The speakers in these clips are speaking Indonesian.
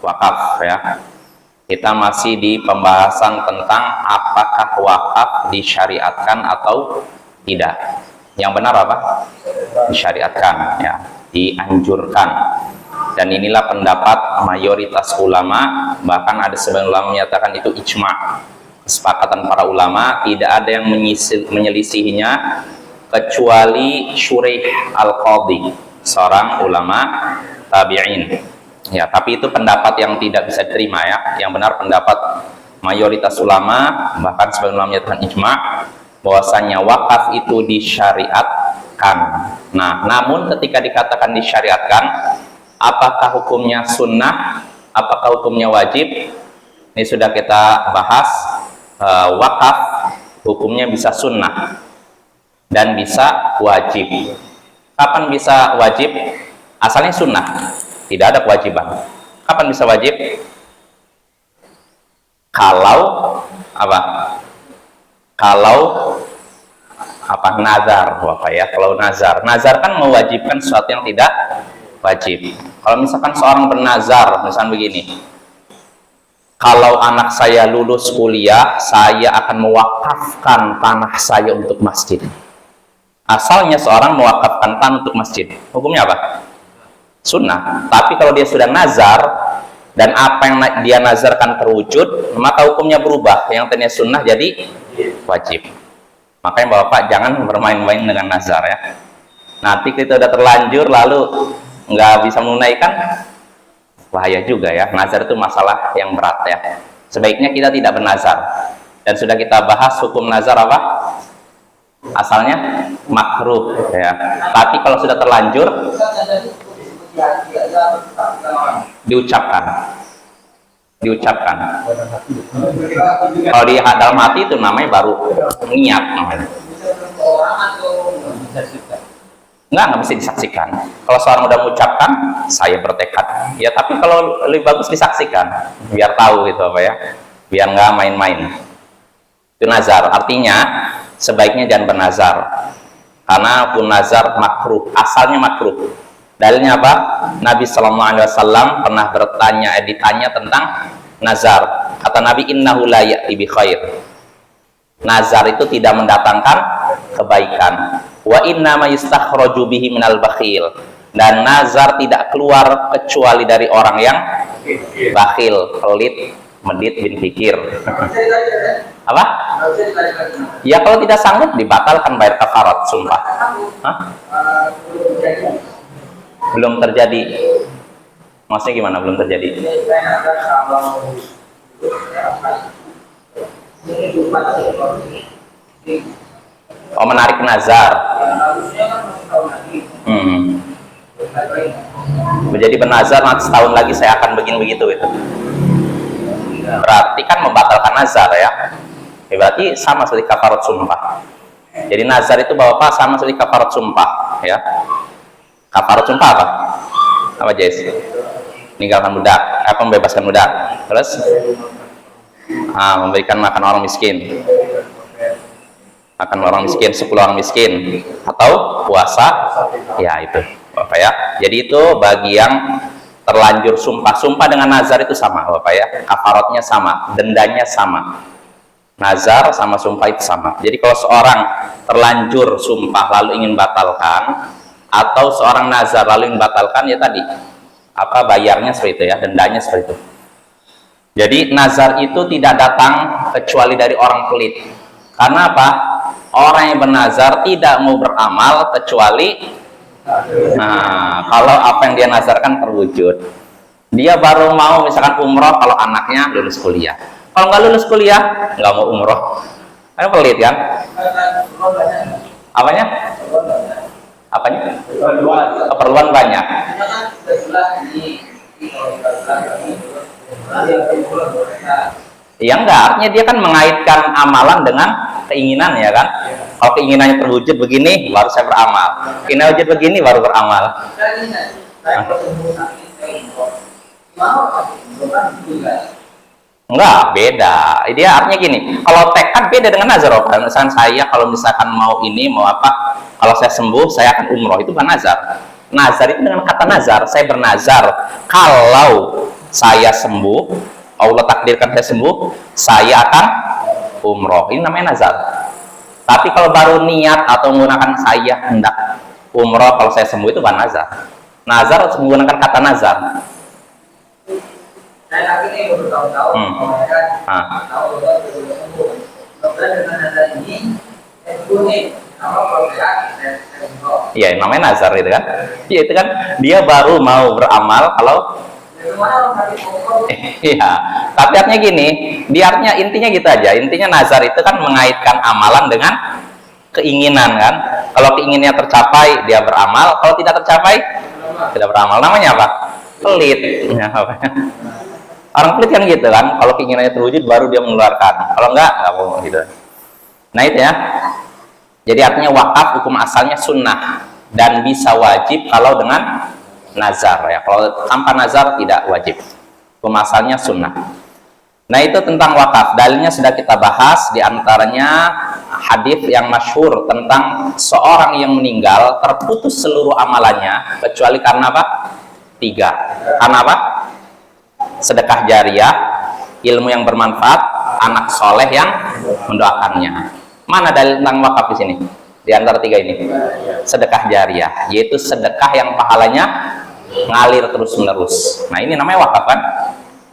wakaf ya. Kita masih di pembahasan tentang apakah wakaf disyariatkan atau tidak. Yang benar apa? Disyariatkan ya, dianjurkan. Dan inilah pendapat mayoritas ulama, bahkan ada sebagian ulama menyatakan itu ijma', kesepakatan para ulama, tidak ada yang menyelisihinya kecuali Syuraih Al-Qadhi, seorang ulama tabi'in. Ya, tapi itu pendapat yang tidak bisa diterima ya. Yang benar pendapat mayoritas ulama, bahkan sebagian ulama menyatakan ijma', bahwasanya wakaf itu disyariatkan. Nah, namun ketika dikatakan disyariatkan, apakah hukumnya sunnah, apakah hukumnya wajib? Ini sudah kita bahas. Wakaf hukumnya bisa sunnah dan bisa wajib. Kapan bisa wajib? Asalnya sunnah, tidak ada kewajiban. Kapan bisa wajib? Kalau apa? Kalau apa? Nazar, apa ya? Kalau nazar kan mewajibkan sesuatu yang tidak wajib. Kalau misalkan seorang bernazar, misalnya begini, kalau anak saya lulus kuliah, saya akan mewakafkan tanah saya untuk masjid. Asalnya seorang mewakafkan tanah untuk masjid, hukumnya apa? Sunnah. Tapi kalau dia sudah nazar dan apa yang dia nazarkan terwujud, maka hukumnya berubah. Yang tadinya sunnah jadi wajib. Makanya Bapak jangan bermain-main dengan nazar ya. Nanti kita udah terlanjur lalu nggak bisa menunaikan, bahaya juga ya. Nazar itu masalah yang berat ya. Sebaiknya kita tidak bernazar. Dan sudah kita bahas hukum nazar apa? Asalnya makruh ya. Tapi kalau sudah terlanjur diucapkan. Kalau di dalam hati itu namanya baru niat namanya. Nggak bisa disaksikan. Kalau seorang udah mengucapkan, saya bertekad. Ya, tapi kalau lebih bagus disaksikan, biar tahu gitu apa ya, biar nggak main-main. Itu nazar. Artinya sebaiknya jangan bernazar, karena pun nazar makruh. Asalnya makruh. Dalilnya apa? Nabi Sallallahu Alaihi Wasallam pernah ditanya tentang nazar. Kata Nabi, innahu la ya'ti bi khair. Nazar itu tidak mendatangkan kebaikan. Wa inna ma yustakhraju bihi minal bakhil. Dan nazar tidak keluar kecuali dari orang yang bakhil, pelit, medit, bin fikir. Apa? Ya kalau tidak sanggup dibatalkan bayar kafarat sumpah. Hah? Belum terjadi. Maksudnya gimana belum terjadi? Oh, menarik nazar. Menjadi bernazar nanti setahun lagi saya akan begini begitu itu. Berarti kan membatalkan nazar ya. Berarti sama seperti kafarat sumpah. Jadi nazar itu Bapak sama seperti kafarat sumpah ya. Kafarat sumpah apa? Apa Jess? Meninggalkan budak, membebaskan budak. Terus memberikan makan orang miskin. Makan orang miskin, 10 orang miskin, atau puasa, ya itu Bapak ya. Jadi itu bagi yang terlanjur sumpah dengan nazar itu sama Bapak ya, kafaratnya sama, dendanya sama. Nazar sama sumpah itu sama. Jadi kalau seorang terlanjur sumpah lalu ingin batalkan, atau seorang nazar lalu ingin batalkan, ya tadi apa bayarnya seperti itu ya, dendanya seperti itu. Jadi nazar itu tidak datang kecuali dari orang pelit. Karena apa? Orang yang bernazar tidak mau beramal kecuali kalau apa yang dia nazarkan terwujud. Dia baru mau misalkan umroh kalau anaknya lulus kuliah. Kalau nggak lulus kuliah, nggak mau umroh. Ayo pelit kan? Apanya? Keperluan banyak. Ya enggak, artinya dia kan mengaitkan amalan dengan keinginan ya kan. Kalau keinginannya terwujud begini, baru saya beramal. Keinginan wujud begini, baru beramal. Enggak, beda. Dia artinya gini, kalau tekad beda dengan nazar. Misalkan saya kalau misalkan mau ini, mau apa, kalau saya sembuh, saya akan umroh, itu bukan nazar. Nazar itu dengan kata nazar, saya bernazar kalau saya sembuh, Allah takdirkan saya sembuh, saya akan umroh. Ini namanya nazar. Tapi kalau baru niat atau menggunakan saya hendak umroh kalau saya sembuh, itu bukan nazar. Nazar harus menggunakan kata nazar. Saya lagi nih bertahun-tahun, tahu sembuh. Kemudian dengan nazar ini, saya sembuh nih. Iya, namanya nazar itu kan. Iya, itu kan dia baru mau beramal kalau iya. Tapi artinya gini, artinya intinya gitu aja. Intinya nazar itu kan mengaitkan amalan dengan keinginan kan. Kalau keinginannya tercapai, dia beramal. Kalau tidak tercapai, tidak beramal. Namanya apa? Pelit. Orang pelit kan gitu kan. Kalau keinginannya terwujud, baru dia mengeluarkan. Kalau enggak mau gitu. Nah itu ya. Jadi artinya wakaf hukum asalnya sunnah dan bisa wajib kalau dengan nazar ya. Kalau tanpa nazar tidak wajib. Hukum asalnya sunnah. Nah itu tentang wakaf. Dalilnya sudah kita bahas, diantaranya hadis yang masyhur tentang seorang yang meninggal terputus seluruh amalannya kecuali karena apa? 3. Karena apa? Sedekah jariah, ilmu yang bermanfaat, anak soleh yang mendoakannya. Mana dalil tentang wakaf di sini? Di antara 3 ini, sedekah jariah, yaitu sedekah yang pahalanya ngalir terus-menerus. Nah ini namanya wakaf kan?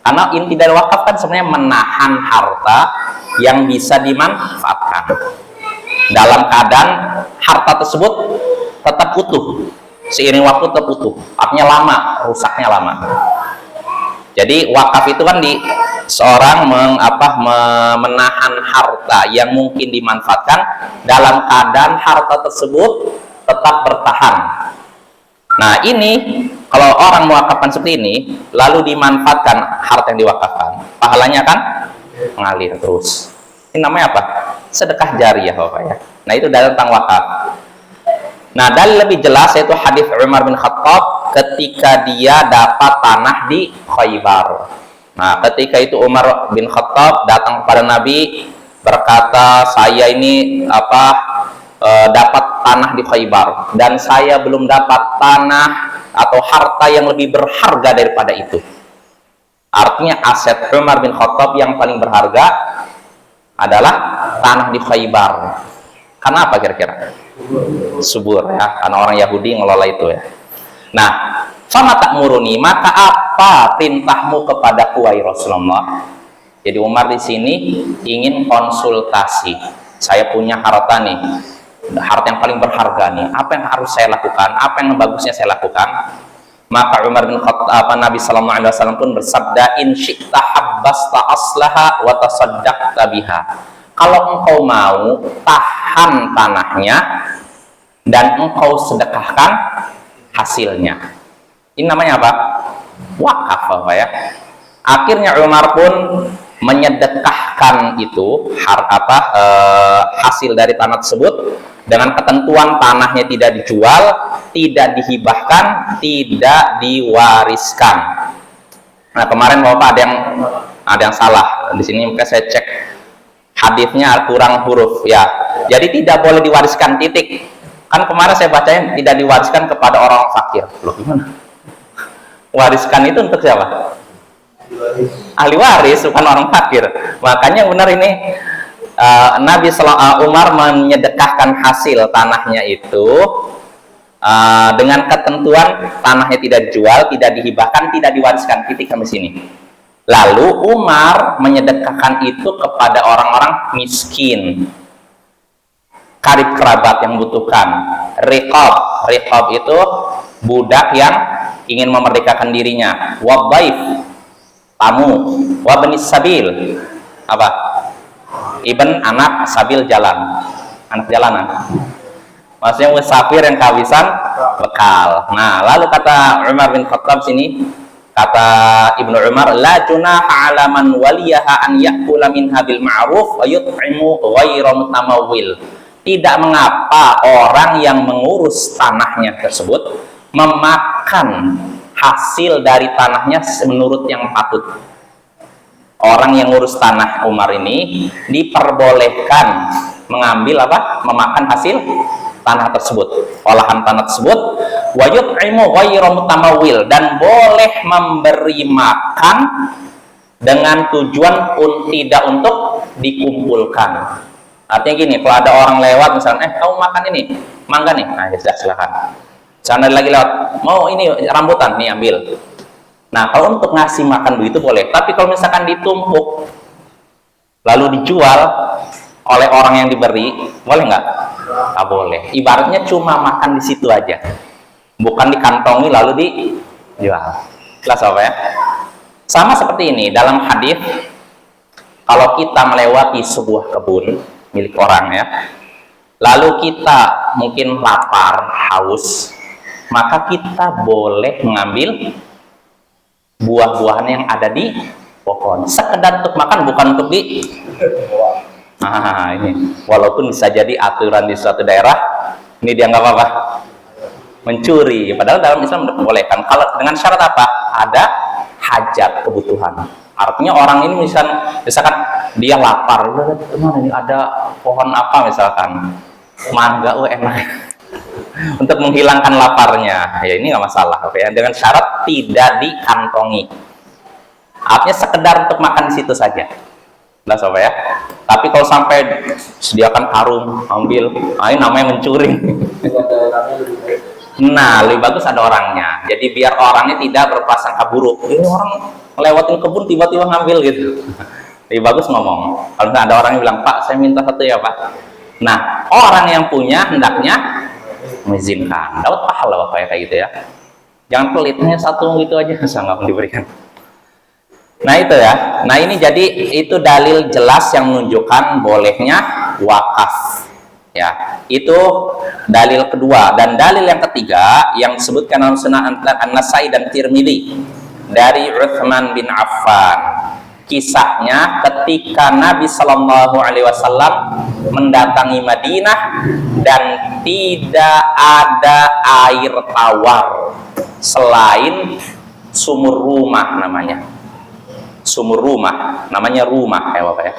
Karena inti dari wakaf kan sebenarnya menahan harta yang bisa dimanfaatkan dalam keadaan harta tersebut tetap utuh, seiring waktu tetap utuh. Artinya lama, rusaknya lama. Jadi wakaf itu kan di seorang menahan harta yang mungkin dimanfaatkan dalam keadaan harta tersebut tetap bertahan. Nah ini kalau orang mewakafkan seperti ini lalu dimanfaatkan harta yang diwakafkan, pahalanya kan mengalir terus. Ini namanya apa? Sedekah jariah Bapak ya. Nah itu dalil tentang wakaf. Nah dalil lebih jelas yaitu hadis Umar bin Khattab ketika dia dapat tanah di Khaybar. Nah ketika itu Umar bin Khattab datang kepada Nabi berkata, saya ini dapat tanah di Khaybar dan saya belum dapat tanah atau harta yang lebih berharga daripada itu. Artinya aset Umar bin Khattab yang paling berharga adalah tanah di Khaybar. Karena apa kira-kira? Subur ya, karena orang Yahudi ngelola itu ya. Nah, sama tak muruni, maka apa perintahmu kepadaku wahai Rasulullah? Jadi Umar di sini ingin konsultasi. Saya punya harta nih, harta yang paling berharga nih. Apa yang harus saya lakukan? Apa yang bagusnya saya lakukan? Maka Umar bin Khattab, Nabi Sallallahu Alaihi Wasallam pun bersabda, In syi'ta habbasta aslaha wa tasaddaqta biha. Kalau engkau mau tahan tanahnya dan engkau sedekahkan hasilnya. Ini namanya apa? Wakaf Bapak ya. Akhirnya Umar pun menyedekahkan itu hasil dari tanah tersebut dengan ketentuan tanahnya tidak dijual, tidak dihibahkan, tidak diwariskan. Nah kemarin Bapak ada yang salah di sini, maka saya cek hadisnya kurang huruf ya. Jadi tidak boleh diwariskan titik. Kan kemarin saya bacanya tidak diwariskan kepada orang fakir. Loh gimana? Wariskan itu untuk siapa? Ahli waris, bukan orang fakir. Makanya benar ini Umar menyedekahkan hasil tanahnya itu dengan ketentuan tanahnya tidak dijual, tidak dihibahkan, tidak diwariskan. Titik sampai sini. Lalu Umar menyedekahkan itu kepada orang-orang miskin, karib kerabat yang membutuhkan. Riqab itu budak yang ingin memerdekakan dirinya. Wadhaif, tamu. Wabnis sabil, apa? Ibn, anak sabil jalan, anak jalanan. Maksudnya musafir yang kehabisan bekal. Nah, lalu kata Umar bin Khattab sini, kata Ibnu Umar, la junaha 'ala man waliyaha an ya'kula minha bil ma'ruf wa yut'imu ghairu mutamawwil. Tidak mengapa orang yang mengurus tanahnya tersebut memakan hasil dari tanahnya menurut yang patut. Orang yang ngurus tanah Umar ini diperbolehkan mengambil memakan hasil tanah tersebut, olahan tanah tersebut, wa yut'imu ghairu mutamawil, dan boleh memberi makan dengan tujuan tidak untuk dikumpulkan. Artinya gini, kalau ada orang lewat misalnya, kamu makan ini, mangga nih, nah ya sudah silakan. Sana lagi lewat, mau ini rambutan nih ambil. Nah, kalau untuk ngasih makan begitu boleh, tapi kalau misalkan ditumpuk lalu dijual oleh orang yang diberi, boleh nggak? Nggak boleh. Ibaratnya cuma makan di situ aja, bukan dikantongi lalu dijual. Jelas apa ya? Sama seperti ini dalam hadis, kalau kita melewati sebuah kebun milik orang ya, lalu kita mungkin lapar, haus, maka kita boleh mengambil buah-buahan yang ada di pohon, sekedar untuk makan, bukan untuk di ini walaupun bisa jadi aturan di suatu daerah ini dianggap apa? Mencuri, padahal dalam Islam diperbolehkan kalau dengan syarat apa? Ada hajat, kebutuhan. Artinya orang ini misalkan dia lapar, mana ini ada pohon apa misalkan mangga, enak untuk menghilangkan laparnya, ya ini nggak masalah, ya, dengan syarat tidak dikantongi. Artinya sekedar untuk makan di situ saja. Nah, sobat ya. Tapi kalau sampai sediakan karung, ambil, ini namanya mencuri. Nah, lebih bagus ada orangnya. Jadi biar orangnya tidak berprasangka buruk. Ini orang melewatin kebun tiba-tiba ngambil gitu. Lebih bagus ngomong. Kalau ada orang yang bilang, Pak, saya minta satu ya Pak. Nah, orang yang punya hendaknya mengizinkan. Dapat pahala Bapak ya kayak gitu ya. Jangan pelitnya satu gitu aja, nggak diberikan. Nah itu ya, nah ini jadi itu dalil jelas yang menunjukkan bolehnya wakaf ya, itu dalil kedua. Dan dalil yang ketiga yang disebutkan dalam Sunan An-Nasai dan Tirmidzi dari Utsman bin Affan, kisahnya ketika Nabi Shallallahu Alaihi Wasallam mendatangi Madinah dan tidak ada air tawar selain sumur rumah namanya. Sumur rumah, namanya rumah ya Bapak ya.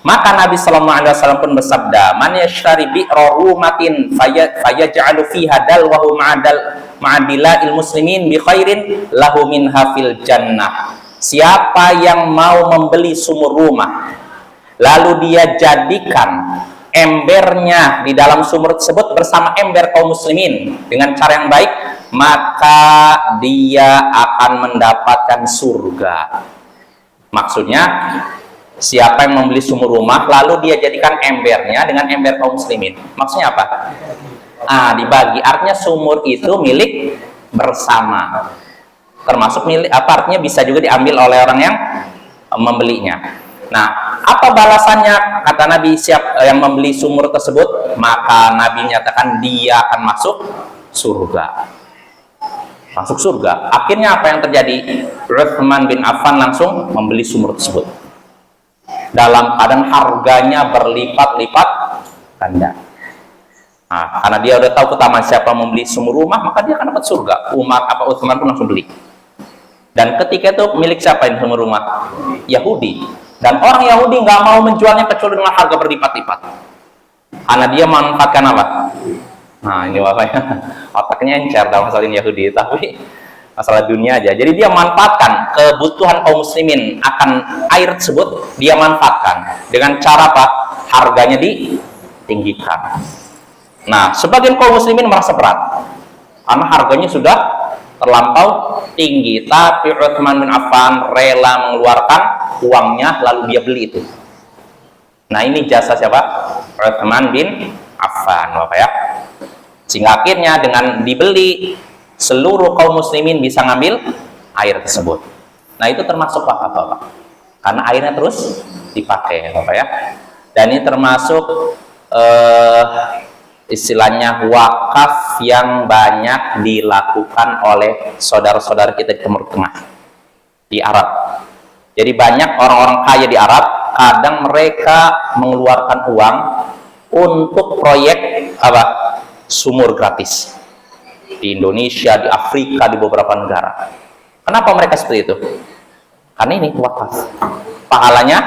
Maka Nabi Sallallahu Alaihi Wasallam pun bersabda, man yashtari bi'ra rumatin fayaj'alu fiha dalwahu ma'adila'il muslimin bi khairin lahu minha fil jannah. Siapa yang mau membeli sumur rumah lalu dia jadikan embernya di dalam sumur tersebut bersama ember kaum muslimin dengan cara yang baik, maka dia akan mendapatkan surga. Maksudnya siapa yang membeli sumur rumah lalu dia jadikan embernya dengan ember kaum muslimin, maksudnya apa? Dibagi, artinya sumur itu milik bersama, termasuk milik apa, artinya bisa juga diambil oleh orang yang membelinya. Nah, apa balasannya? Kata Nabi, siapa yang membeli sumur tersebut, maka Nabi nyatakan dia akan masuk surga. Masuk surga. Akhirnya apa yang terjadi? Utsman bin Affan langsung membeli sumur tersebut. Dalam keadaan harganya berlipat-lipat ganda. Nah, karena dia udah tahu keutamaan siapa membeli sumur rumah, maka dia akan dapat surga. Utsman pun langsung beli. Dan ketika itu milik siapa yang sumur rumah? Yahudi. Dan orang Yahudi nggak mau menjualnya kecuali dengan harga berlipat-lipat. Karena dia memanfaatkan apa? Nah ini Bapak ya, otaknya encer dalam masalah ini Yahudi, tapi masalah dunia aja. Jadi dia manfaatkan kebutuhan kaum muslimin akan air tersebut, dia manfaatkan dengan cara apa? Harganya ditinggikan. Nah, sebagian kaum muslimin merasa berat karena harganya sudah terlampau tinggi, tapi Utsman bin Affan rela mengeluarkan uangnya lalu dia beli itu. Nah ini jasa siapa? Utsman bin Affan, Bapak ya. Sehingga akhirnya dengan dibeli seluruh kaum muslimin bisa ngambil air tersebut. Nah itu termasuk wakaf Bapak, karena airnya terus dipakai Bapak ya. Dan ini termasuk istilahnya wakaf yang banyak dilakukan oleh saudara-saudara kita di Timur Tengah, di Arab. Jadi banyak orang-orang kaya di Arab, kadang mereka mengeluarkan uang untuk proyek apa? Sumur gratis di Indonesia, di Afrika, di beberapa negara. Kenapa mereka seperti itu? Karena ini wakaf, pahalanya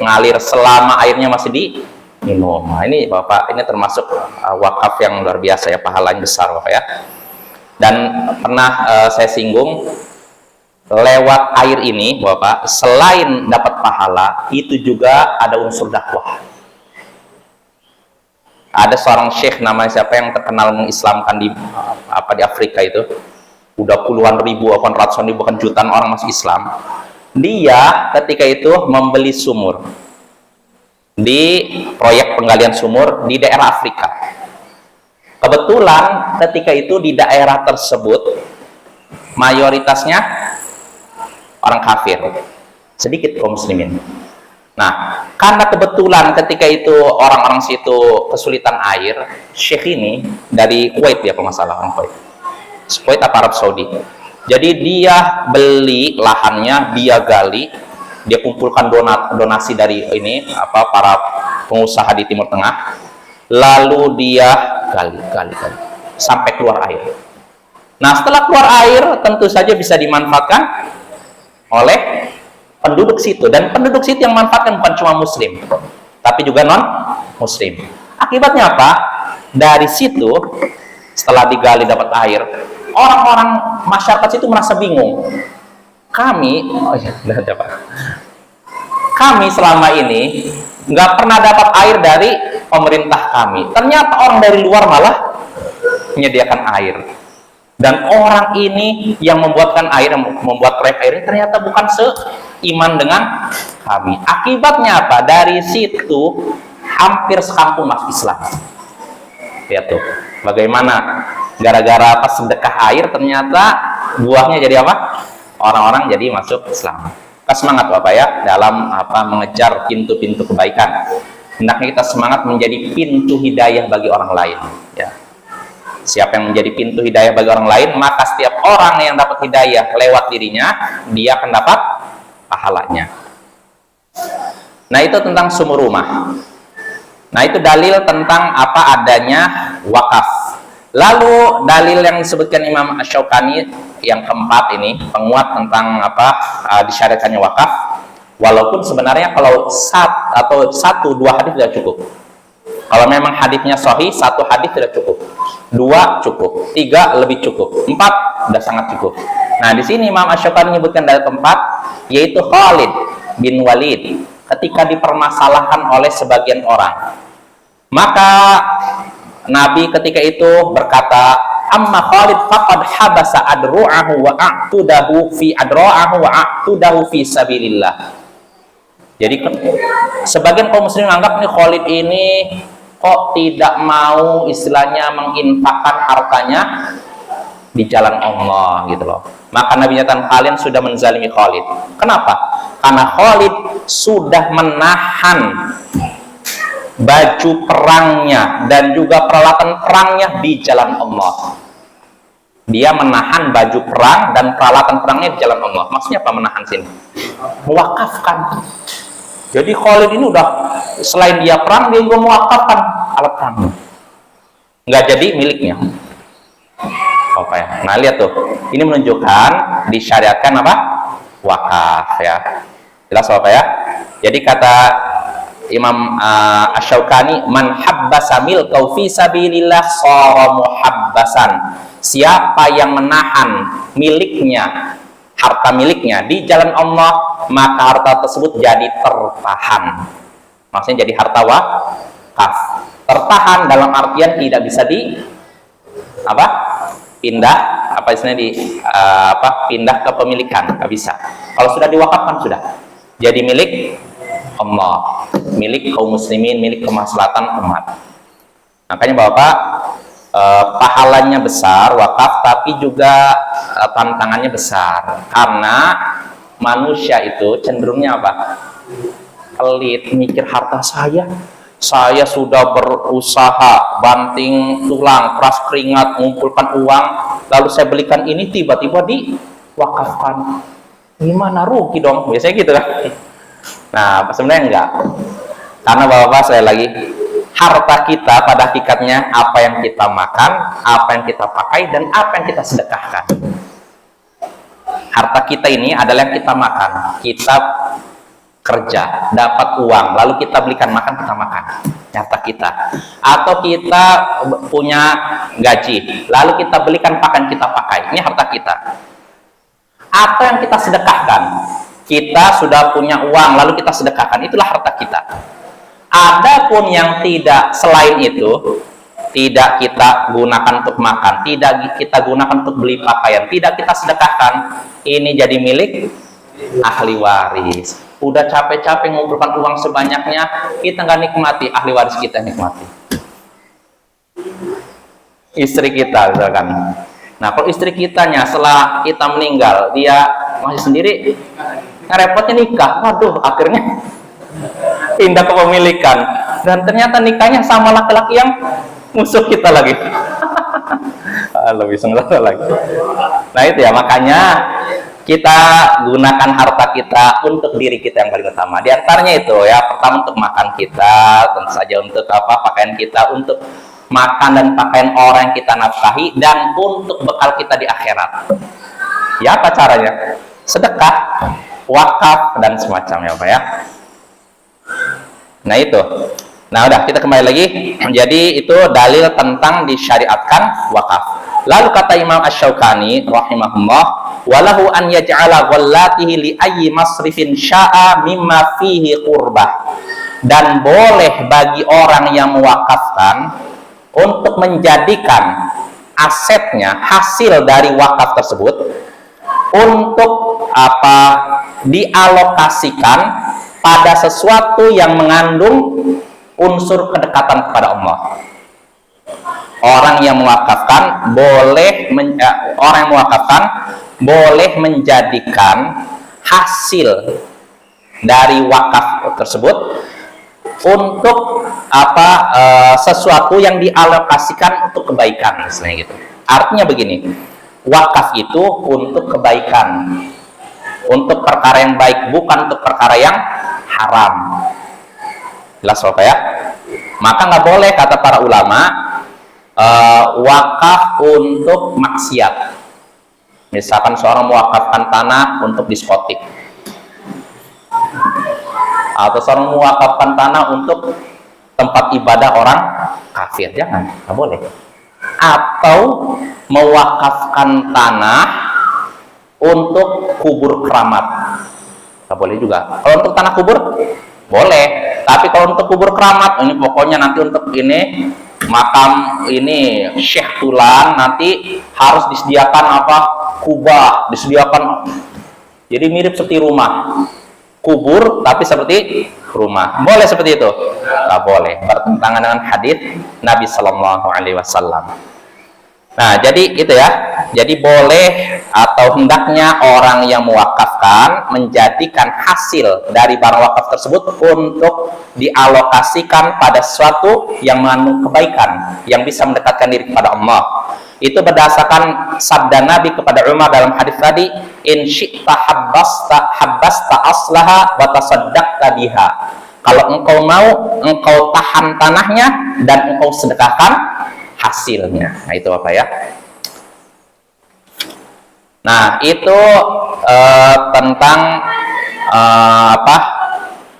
ngalir selama airnya masih diminum. Nah, ini Bapak, ini termasuk wakaf yang luar biasa ya, pahalanya besar Bapak ya. Dan pernah saya singgung, lewat air ini Bapak, selain dapat pahala, itu juga ada unsur dakwah. Ada seorang syekh namanya siapa yang terkenal mengislamkan di Afrika itu, udah puluhan ribu, bahkan ratusan ribu, bahkan jutaan orang masuk Islam. Dia ketika itu membeli sumur di proyek penggalian sumur di daerah Afrika. Kebetulan ketika itu di daerah tersebut mayoritasnya orang kafir, sedikit kaum muslimin. Nah, karena kebetulan ketika itu orang-orang situ kesulitan air, syekh ini dari Kuwait, dia kalau nggak salah, orang Kuwait apa Arab Saudi. Jadi dia beli lahannya, dia gali, dia kumpulkan donasi dari ini para pengusaha di Timur Tengah, lalu dia gali sampai keluar air. Nah, setelah keluar air tentu saja bisa dimanfaatkan oleh penduduk situ, dan penduduk situ yang manfaatkan bukan cuma muslim tapi juga non muslim. Akibatnya apa? Dari situ setelah digali dapat air, orang-orang masyarakat situ merasa bingung. Kami selama ini nggak pernah dapat air dari pemerintah kami, ternyata orang dari luar malah menyediakan air. Dan orang ini yang membuatkan air, yang membuat proyek air ini ternyata bukan seiman dengan kami. Akibatnya apa? Dari situ hampir sekampung masuk Islam. Lihat tuh, bagaimana gara-gara pas sedekah air ternyata buahnya jadi apa? Orang-orang jadi masuk Islam. Kita semangat Bapak ya dalam mengejar pintu-pintu kebaikan. Hendaknya kita semangat menjadi pintu hidayah bagi orang lain. Ya. Siapa yang menjadi pintu hidayah bagi orang lain, maka setiap orang yang dapat hidayah lewat dirinya, dia akan dapat pahalanya. Nah, itu tentang sumur rumah. Nah, itu dalil tentang adanya wakaf. Lalu dalil yang disebutkan Imam Asy-Syaukani yang keempat ini, penguat tentang disyariatkannya wakaf. Walaupun sebenarnya kalau satu dua hadis tidak cukup. Kalau memang hadisnya sahih, satu hadis tidak cukup, 2 cukup, 3 lebih cukup, 4 sudah sangat cukup. Nah, di sini Imam Asy-Syaukani menyebutkan dalil keempat, yaitu Khalid bin Walid ketika dipermasalahkan oleh sebagian orang. Maka Nabi ketika itu berkata, amma Khalid faqad habasa adru'ahu wa a'tudahu fi adra'ahu wa a'tudahu fi sabilillah. Jadi sebagian kaum muslimin menganggap nih Khalid ini kok tidak mau istilahnya menginfakkan hartanya di jalan Allah gitu loh. Maka Nabi nyatakan kalian sudah menzalimi Khalid. Kenapa? Karena Khalid sudah menahan baju perangnya dan juga peralatan perangnya di jalan Allah. Dia menahan baju perang dan peralatan perangnya di jalan Allah. Maksudnya apa menahan sini? Mewakafkan. Jadi Khalid ini udah selain dia perang, dia juga mewakafkan alat perangnya. Nggak jadi miliknya. Apa ya? Nah, lihat tuh. Ini menunjukkan disyariatkan apa? Wakaf ya. Jelas apa ya? Jadi kata Imam Asy-Syaukani, man habbasa milkau fi sabilillah shara muhabbasan. Siapa yang menahan miliknya, harta miliknya di jalan Allah, maka harta tersebut jadi tertahan. Maksudnya jadi harta wakaf. Tertahan dalam artian tidak bisa pindah pindah kepemilikan, nggak bisa. Kalau sudah diwakafkan sudah jadi milik Allah, milik kaum muslimin, milik kemaslahatan umat. Makanya Bapak, pahalanya besar wakaf, tapi juga tantangannya besar karena manusia itu cenderungnya pelit, mikir harta saya sudah berusaha banting tulang, keras keringat, mengumpulkan uang, lalu saya belikan ini, tiba-tiba diwakafkan, gimana, rugi dong, biasanya gitu kan. Nah, sebenarnya enggak, karena Bapak sekali lagi, harta kita pada hakikatnya apa yang kita makan, apa yang kita pakai, dan apa yang kita sedekahkan. Harta kita ini adalah yang kita makan. Kita kerja, dapat uang, lalu kita belikan makan, kita makan, harta kita. Atau kita punya gaji, lalu kita belikan pakaian, kita pakai, ini harta kita. Atau yang kita sedekahkan, kita sudah punya uang, lalu kita sedekahkan, itulah harta kita. Adapun yang tidak selain itu, tidak kita gunakan untuk makan, tidak kita gunakan untuk beli pakaian, tidak kita sedekahkan, ini jadi milik ahli waris. Udah capek-capek ngumpulkan uang sebanyaknya, kita nggak nikmati, ahli waris kita nikmati. Istri kita misalkan. Nah, kalau istri kitanya setelah kita meninggal, dia masih sendiri, repotnya nikah. Waduh, akhirnya pindah kepemilikan. Dan ternyata nikahnya sama laki-laki yang musuh kita lagi. Lebih sengaja lagi. Nah itu ya, makanya kita gunakan harta kita untuk diri kita yang paling utama. Di antaranya itu ya, pertama untuk makan kita, tentu saja untuk pakaian kita, untuk makan dan pakaian orang yang kita nafkahi, dan untuk bekal kita di akhirat. Ya, apa caranya? Sedekah, wakaf, dan semacamnya, Pak ya. Nah itu. Nah udah, kita kembali lagi. Jadi itu dalil tentang disyariatkan wakaf. Lalu kata Imam Asy-Syaukani rahimahullah, walahu an yaj'ala ghallatihi li ayyi masrifin sya'a mimma fihi qurbah. Dan boleh bagi orang yang mewakafkan untuk menjadikan asetnya, hasil dari wakaf tersebut, untuk dialokasikan pada sesuatu yang mengandung unsur kedekatan kepada Allah. Orang yang mewakafkan boleh menjadikan hasil dari wakaf tersebut untuk sesuatu yang dialokasikan untuk kebaikan, misalnya gitu. Artinya begini, wakaf itu untuk kebaikan, untuk perkara yang baik, bukan untuk perkara yang haram. Jelas Bapak ya? Maka nggak boleh, kata para ulama, wakaf untuk maksiat. Misalkan seorang mewakafkan tanah untuk diskotik, atau seorang mewakafkan tanah untuk tempat ibadah orang kafir, jangan, nggak boleh. Atau mewakafkan tanah untuk kubur keramat, nggak boleh juga. Kalau untuk tanah kubur boleh, tapi kalau untuk kubur keramat, ini pokoknya nanti untuk ini makam ini Syekh Tulan, nanti harus disediakan kubah, disediakan, jadi mirip seperti rumah kubur tapi seperti rumah. Boleh seperti itu? Nggak boleh, bertentangan dengan hadis Nabi Sallallahu Alaihi Wasallam. Nah, jadi itu ya. Jadi boleh atau hendaknya orang yang mewakafkan menjadikan hasil dari barang wakaf tersebut untuk dialokasikan pada sesuatu yang mengandung kebaikan, yang bisa mendekatkan diri kepada Allah. Itu berdasarkan sabda Nabi kepada Umar dalam hadis tadi, in syi'ta habbasta aslaha wa tasaddaqta biha. Kalau engkau mau, engkau tahan tanahnya dan engkau sedekahkan hasilnya. Nah itu Bapak ya. Nah itu tentang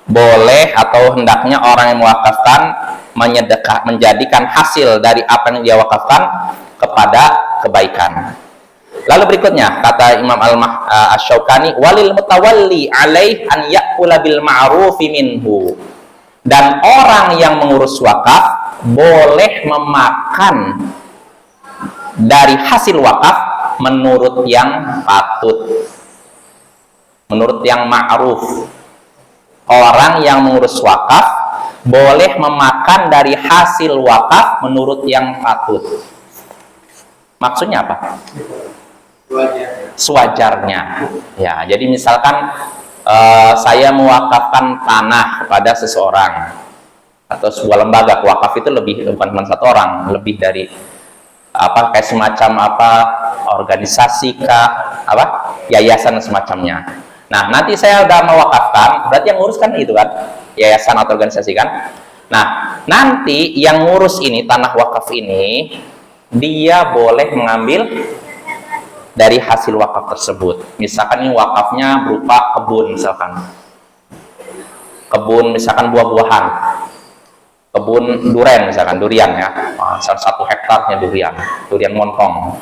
boleh atau hendaknya orang yang mewakafkan menjadikan hasil dari apa yang dia wakafkan kepada kebaikan. Lalu berikutnya kata Imam Asy-Syaukani, walil mutawalli alaih an ya'kula bil ma'rufi minhu. Dan orang yang mengurus wakaf boleh memakan dari hasil wakaf menurut yang patut, menurut yang ma'ruf. Orang yang mengurus wakaf boleh memakan dari hasil wakaf menurut yang patut. Maksudnya apa? Sewajarnya. Ya, jadi misalkan saya mewakafkan tanah kepada seseorang atau sebuah lembaga. Wakaf itu bukan cuma satu orang, lebih dari kayak semacam organisasi yayasan dan semacamnya. Nah, nanti saya udah mewakafkan, berarti yang ngurus kan itu kan, yayasan atau organisasi kan. Nah, nanti yang ngurus ini, tanah wakaf ini, dia boleh mengambil dari hasil wakaf tersebut. Misalkan ini wakafnya berupa kebun misalkan. kebun misalkan buah-buahan, kebun durian misalkan, durian ya, salah 1 hektarnya durian montong.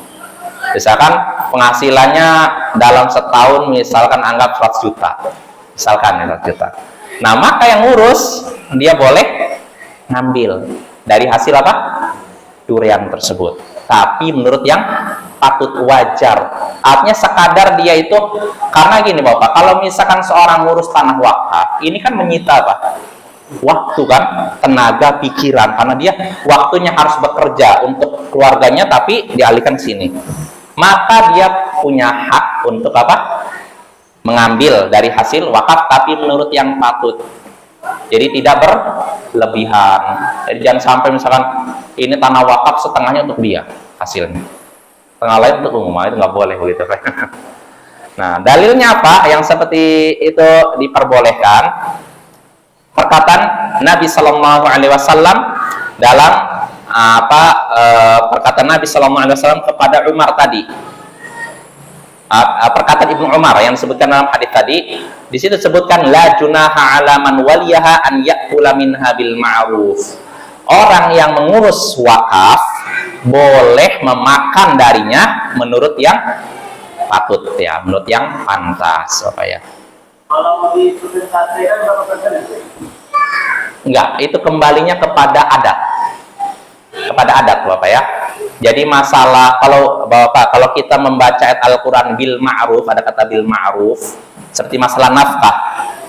Misalkan penghasilannya dalam setahun misalkan anggap 100 juta. Misalkan ya 100 juta. Nah, maka yang ngurus dia boleh ngambil dari hasil apa? Durian tersebut. Tapi menurut yang patut wajar. Artinya sekadar dia itu, karena gini Bapak, kalau misalkan seorang ngurus tanah wakaf, ini kan menyita apa? Waktu kan, tenaga, pikiran, karena dia waktunya harus bekerja untuk keluarganya tapi dialihkan ke sini. Maka dia punya hak untuk apa? Mengambil dari hasil wakaf tapi menurut yang patut. Jadi tidak berlebihan. Jadi jangan sampai misalkan ini tanah wakaf setengahnya untuk dia hasilnya, setengah lain untuk umum, itu nggak boleh begitu. Nah, dalilnya apa? Yang seperti itu diperbolehkan. Perkataan Nabi Shallallahu Alaihi Wasallam dalam perkataan Nabi Shallallahu Alaihi Wasallam kepada Umar tadi. Perkataan Ibnu Umar yang disebutkan dalam hadis tadi, di situ disebutkan la junaha ala man waliyaha an ya'kula minha bil ma'ruf. Orang yang mengurus wakaf boleh memakan darinya menurut yang patut ya, menurut yang pantas apa ya. Kalau di presentasi kan berapa persen? Enggak, itu kembalinya kepada adat. Kepada adat Bapak ya. Jadi masalah kalau kita membaca ayat Al-Qur'an bil ma'ruf, ada kata bil ma'ruf, seperti masalah nafkah.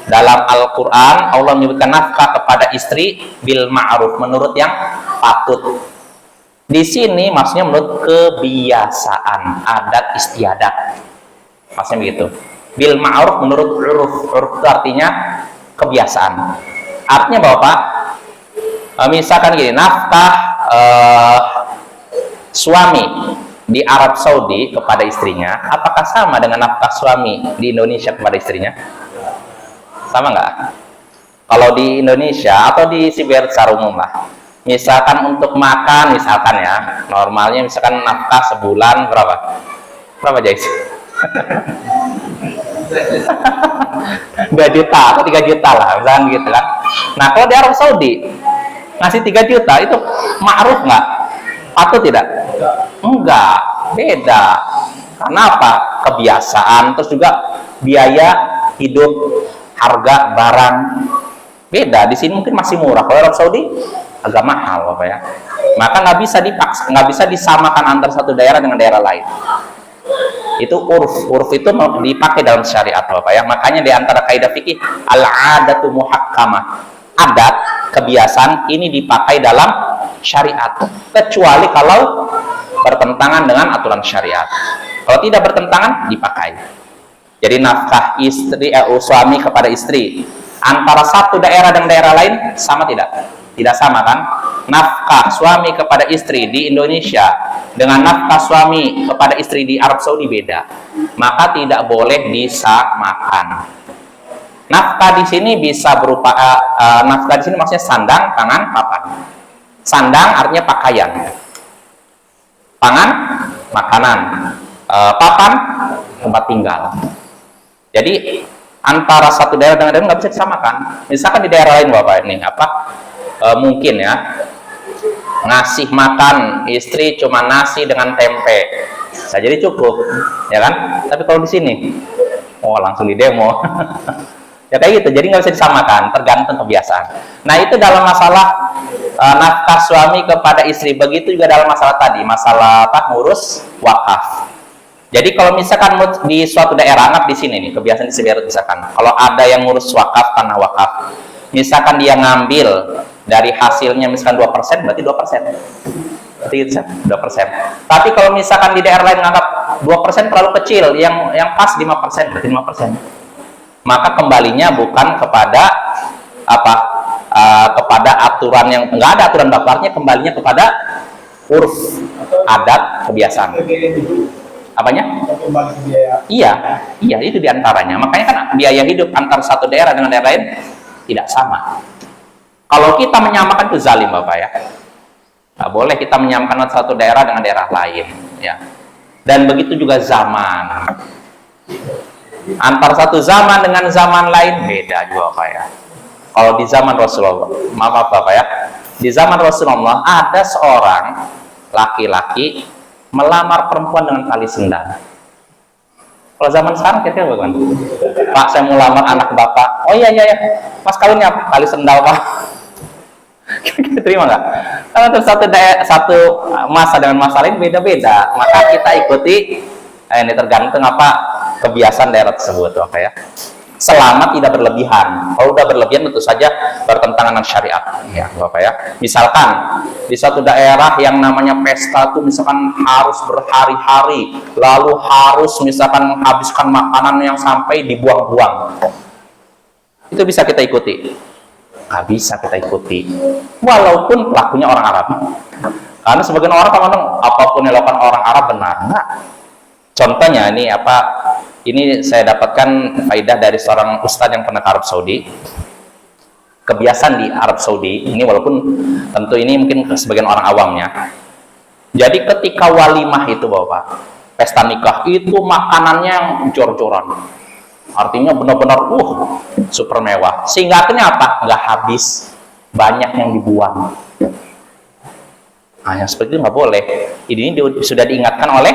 Dalam Al-Qur'an Allah menyebutkan nafkah kepada istri bil ma'ruf, menurut yang patut. Di sini maksudnya menurut kebiasaan, adat istiadat. Maksudnya begitu. Bil ma'ruf menurut uruf. Uruf itu artinya kebiasaan. Artinya Bapak, misalkan gini, nafkah suami di Arab Saudi kepada istrinya, apakah sama dengan nafkah suami di Indonesia kepada istrinya? Sama nggak? Kalau di Indonesia atau di Siber secara umum lah, misalkan untuk makan, misalkan ya, normalnya misalkan nafkah sebulan berapa Jais? 2 juta atau 3 juta lah, misalkan gitu kan. Nah, kalau di Arab Saudi ngasih 3 juta itu ma'ruf nggak? Patut tidak? Enggak, beda. Karena apa? Kebiasaan, terus juga biaya hidup, harga barang beda. Di sini mungkin masih murah, kalau Arab Saudi agak mahal Bapak ya. Maka nggak bisa dipaksa, nggak bisa disamakan antara satu daerah dengan daerah lain. Itu urf itu dipakai dalam syariat Bapak ya. Makanya di antara kaidah fikih al-adatu muhakkamah, adat, kebiasaan ini dipakai dalam syariat, kecuali kalau bertentangan dengan aturan syariat. Kalau tidak bertentangan dipakai. Jadi nafkah suami kepada istri antara satu daerah dan daerah lain sama tidak? Tidak sama kan? Nafkah suami kepada istri di Indonesia dengan nafkah suami kepada istri di Arab Saudi beda. Maka tidak boleh disamakan. Nafkah di sini bisa berupa nafkah di sini maksudnya sandang, pangan, papan. Sandang artinya pakaian. Pangan, makanan. Papan, tempat tinggal. Jadi antara satu daerah dengan daerah nggak bisa disamakan. Misalkan di daerah lain Bapak ini mungkin ya ngasih makan istri cuma nasi dengan tempe, bisa jadi cukup, ya kan? Tapi kalau di sini, langsung di demo. Ya kayak gitu, jadi nggak bisa disamakan, tergantung kebiasaan. Nah itu dalam masalah nafkah suami kepada istri, begitu juga dalam masalah tadi, masalah ngurus wakaf. Jadi kalau misalkan di suatu daerah, anggap di sini nih, kebiasaan di Siberut misalkan, kalau ada yang ngurus wakaf, tanah wakaf, misalkan dia ngambil dari hasilnya misalkan 2%, berarti 2%. Berarti 2%. Tapi kalau misalkan di daerah lain nganggap 2% terlalu kecil, yang pas 5%, berarti 5%. Maka kembalinya bukan kepada kepada aturan yang enggak ada aturan bapaknya, kembalinya kepada urf, adat, kebiasaan. Apanya? Iya, itu diantaranya. Makanya kan biaya hidup antar satu daerah dengan daerah lain tidak sama. Kalau kita menyamakan itu zalim Bapak ya. Nggak boleh kita menyamakan satu daerah dengan daerah lain ya. Dan begitu juga zaman. Antar satu zaman dengan zaman lain beda juga Bapak ya. Kalau di zaman Rasulullah, maaf Bapak ya, di zaman Rasulullah ada seorang laki-laki melamar perempuan dengan tali sendal. Kalau zaman sekarang kira-kira bagaimana? Pak, saya mau lamar anak Bapak. Oh iya, Mas kawinnya apa? Tali sendal Pak. Kita terima nggak? Karena satu masa dengan masa lain beda-beda, maka kita ikuti. Ini tergantung apa kebiasaan daerah tersebut, Bapak ya. Selama tidak berlebihan. Kalau udah berlebihan tentu saja bertentangan dengan syariat, ya Bapak ya. Misalkan di satu daerah yang namanya pesta itu misalkan harus berhari-hari, lalu harus misalkan menghabiskan makanan yang sampai dibuang-buang. Itu bisa kita ikuti. Nggak bisa kita ikuti. Walaupun pelakunya orang Arab. Karena sebagian orang kan ngomong apapun yang dilakukan orang Arab benar. Nggak. Contohnya ini apa? Ini saya dapatkan faidah dari seorang ustadz yang pernah ke Arab Saudi. Kebiasaan di Arab Saudi ini, walaupun tentu ini mungkin sebagian orang awamnya. Jadi ketika walimah itu Bapak, pesta nikah itu makanannya yang jor-joran. Artinya benar-benar super mewah. Sehingga akhirnya apa? Nggak habis, banyak yang dibuang. Nah, yang seperti itu nggak boleh. Ini sudah diingatkan oleh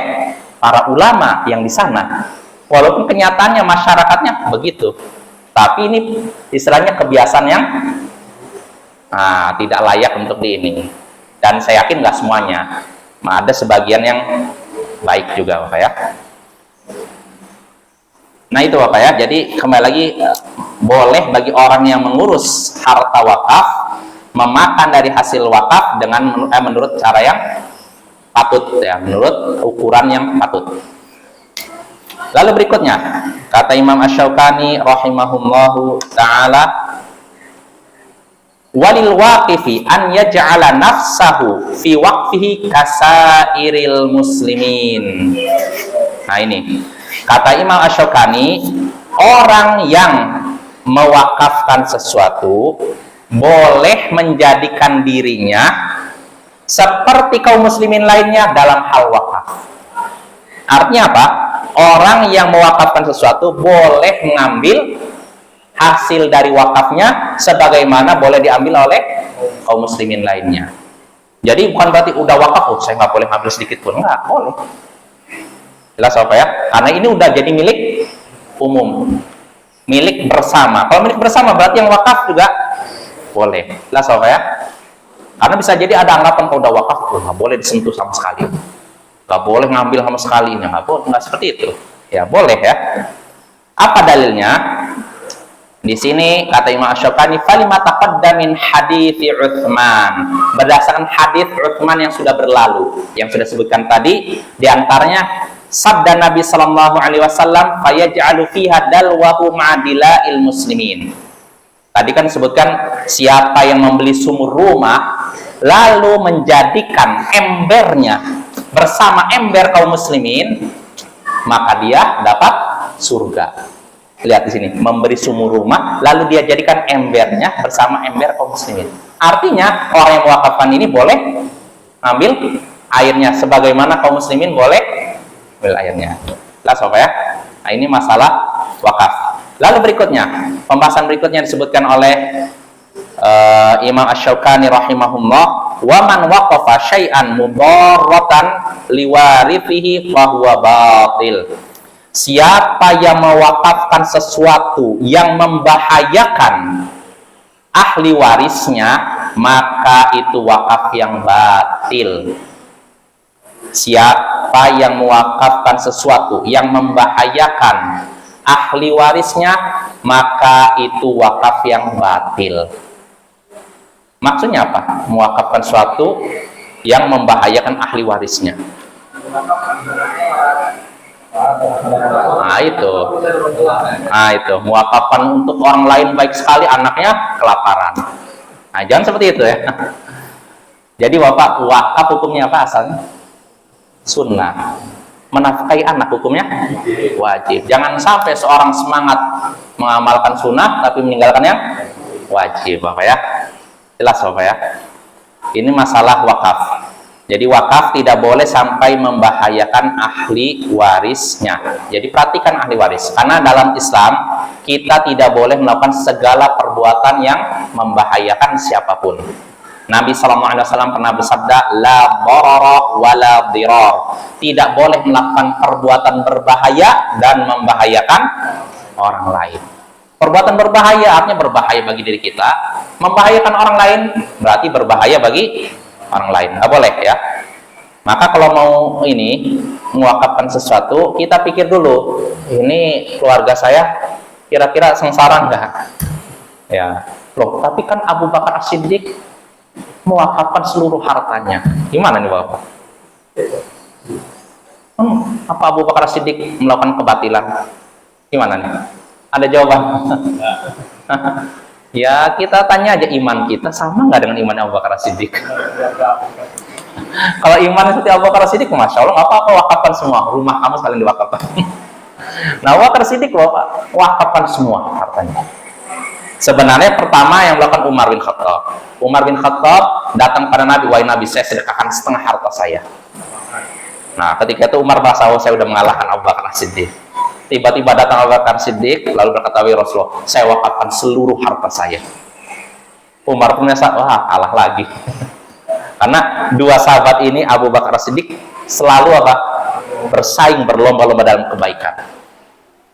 para ulama yang di sana. Walaupun kenyataannya masyarakatnya begitu, tapi ini istilahnya kebiasaan yang tidak layak untuk di ini. Dan saya yakin nggak semuanya, ada sebagian yang baik juga Bapak ya. Nah itu Bapak ya, jadi kembali lagi boleh bagi orang yang mengurus harta wakaf memakan dari hasil wakaf dengan menurut cara yang patut ya, menurut ukuran yang patut. Lalu berikutnya kata Imam Asy-Syaukani rahimahullahu taala, walil waqifi an yaj'ala nafsahu fi waqfihi kasairil muslimin. Nah ini kata Imam Asy-Syaukani, orang yang mewakafkan sesuatu boleh menjadikan dirinya seperti kaum muslimin lainnya dalam hal wakaf. Artinya apa? Orang yang mewakafkan sesuatu boleh mengambil hasil dari wakafnya sebagaimana boleh diambil oleh kaum muslimin lainnya. Jadi bukan berarti udah wakaf, saya nggak boleh ngambil sedikit pun, nggak boleh. Jelas apa ya? Karena ini udah jadi milik umum, milik bersama. Kalau milik bersama berarti yang wakaf juga boleh. Jelas apa ya? Karena bisa jadi ada anggapan kalau udah wakaf nggak boleh disentuh sama sekali, nggak boleh ngambil sama sekali, nggak boleh, nggak seperti itu. Ya boleh ya. Apa dalilnya? Di sini kata Imam Asy-Syaukani, falima taqaddama min hadits Utsman. Berdasarkan hadis Utsman yang sudah berlalu, yang sudah sebutkan tadi, diantaranya sabda Nabi Sallallahu Alaihi Wasallam, fayaj'alu fiha dalwahu ma'adila'il muslimin. Tadi kan sebutkan siapa yang membeli sumur rumah lalu menjadikan embernya bersama ember kaum muslimin, maka dia dapat surga. Lihat di sini, memberi sumur rumah lalu dia jadikan embernya bersama ember kaum muslimin. Artinya orang yang mewakafkan ini boleh ambil airnya sebagaimana kaum muslimin boleh ambil airnya. Jelas apa ya? Nah, ini masalah wakaf. Lalu berikutnya, pembahasan berikutnya disebutkan oleh Imam Asy-Syaukani rahimahullah, wa man waqafa syai'an mudarratan liwarithihi fa huwa batil. Siapa yang mewakafkan sesuatu yang membahayakan ahli warisnya, maka itu wakaf yang batil. Siapa yang mewakafkan sesuatu yang membahayakan ahli warisnya, maka itu wakaf yang batil. Maksudnya apa? Mewakafkan sesuatu yang membahayakan ahli warisnya. Nah itu mewakafkan untuk orang lain, baik sekali anaknya kelaparan. Nah jangan seperti itu ya. Jadi Bapak, wakaf hukumnya apa asalnya? Sunnah. Menafkahi anak hukumnya wajib. Jangan sampai seorang semangat mengamalkan sunnah tapi meninggalkan yang wajib Bapak ya. Jelas Bapak ya. Ini masalah wakaf. Jadi wakaf tidak boleh sampai membahayakan ahli warisnya. Jadi perhatikan ahli waris, karena dalam Islam kita tidak boleh melakukan segala perbuatan yang membahayakan siapapun. Nabi SAW pernah bersabda, la darara wa la dirar. Tidak boleh melakukan perbuatan berbahaya dan membahayakan orang lain. Perbuatan berbahaya artinya berbahaya bagi diri kita, membahayakan orang lain berarti berbahaya bagi orang lain. Nggak boleh ya. Maka kalau mau ini mewakafkan sesuatu, kita pikir dulu, ini keluarga saya kira-kira sengsara nggak? Ya, loh. Tapi kan Abu Bakar As-Siddiq mewakafkan seluruh hartanya. Gimana nih Bapak? Apa Abu Bakar As-Siddiq melakukan kebatilan? Gimana nih? Ada jawaban? Ya kita tanya aja, iman kita sama nggak dengan iman Abu Bakar As-Siddiq? Kalau iman seperti Abu Bakar As-Siddiq, masya Allah, nggak apa-apa, wakafkan semua. Rumah kamu sekalian diwakafkan. Nah, Abu Bakar As-Siddiq wakafkan semua hartanya. Sebenarnya pertama yang melakukan Umar bin Khattab. Umar bin Khattab datang pada Nabi, wahai Nabi, saya sedekahkan setengah harta saya. Nah, ketika itu Umar merasa, oh, saya sudah mengalahkan Abu Bakar As-Siddiq. Tiba-tiba datang Abu Bakar As-Siddiq, lalu berkata, wahai Rasulullah, saya wakafkan seluruh harta saya. Umar pun merasa, wah, kalah lagi. Karena dua sahabat ini, Abu Bakar As-Siddiq, selalu apa? Bersaing, berlomba-lomba dalam kebaikan.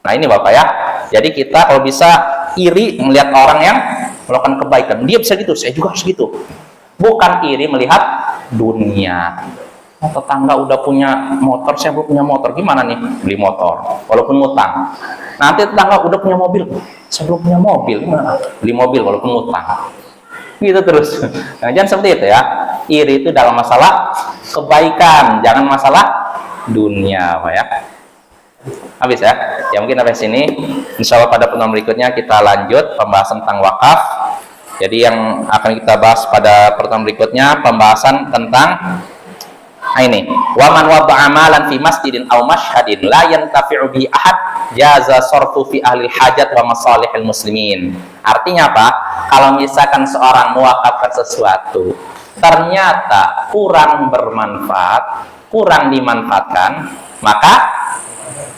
Nah ini Bapak ya, jadi kita kalau bisa iri melihat orang yang melakukan kebaikan, dia bisa gitu, saya juga harus gitu. Bukan iri melihat dunia. Tetangga udah punya motor, saya belum punya motor, gimana nih beli motor walaupun ngutang. Nanti tetangga udah punya mobil, saya belum punya mobil, gimana beli mobil walaupun ngutang. Gitu terus. Nah, jangan seperti itu ya. Iri itu dalam masalah kebaikan, jangan masalah dunia, Pak ya. Habis ya. Ya mungkin sampai sini. Insya Allah pada pertemuan berikutnya kita lanjut pembahasan tentang wakaf. Jadi yang akan kita bahas pada pertemuan berikutnya pembahasan tentang ini. Wa man wada'a amalan fi masjidin aw mashhadin la yantafi'u bi ahad jaza sarfu fi ahli hajat wa masalihil muslimin. Artinya apa? Kalau misalkan seorang mewakafkan sesuatu ternyata kurang bermanfaat, kurang dimanfaatkan, maka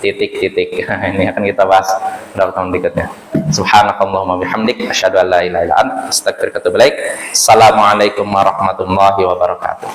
titik-titik. Ini akan kita bahas pada pertemuan berikutnya. Subhanakallahumma bihamdik asyhadu an la ilaha illa anta astaghfiruka wa atubu ilaik. Assalamualaikum warahmatullahi wabarakatuh.